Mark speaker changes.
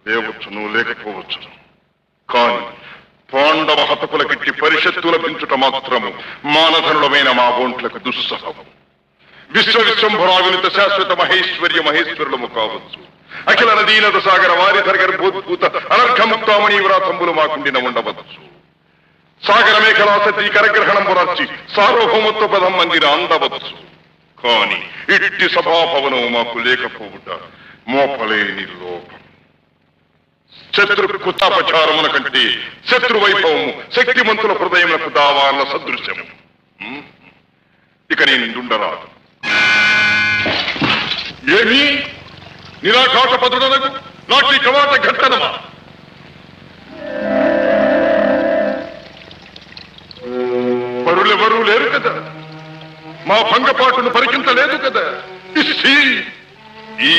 Speaker 1: లేవచ్చును లేకపోవచ్చును, కాని పాండవ హతకులకిట్టి పరిషత్తు లభించుట మాత్రము మానధనులమైన మా బోంట్లకు దుస్సహము. విశ్వవిశ్వంభరావినిత శాశ్వత మహేశ్వర్య మహేశ్వరులము కావచ్చు. అఖిల నదీనద సాగర వారిధర గర్భోద్భూత అనర్ఘముక్తామణి వ్రాతంబులు మాకుండిన ఉండవచ్చు. సాగర మేఖలా సతీ కరగ్రహణం పురార్చి సార్వభౌమత్వ పదం మందిర అందవచ్చు. కాని ఇట్టి సభాభవనం మాకు లేకపోవుట మోపలేని లోపం. శత్రు కుతాపచారమున కంటే శత్రువైభవము శక్తిమంతుల హృదయములకు దావార్ల సదృశ్యము. ఇక నేనుండరాదు. ఏమి నిరాకాట పదుడనకు నాటి కవాట ఘట్టనమా? పరులెవరూ లేరు కదా, మా భంగపాటును పరికించలేదు కదా. ఈ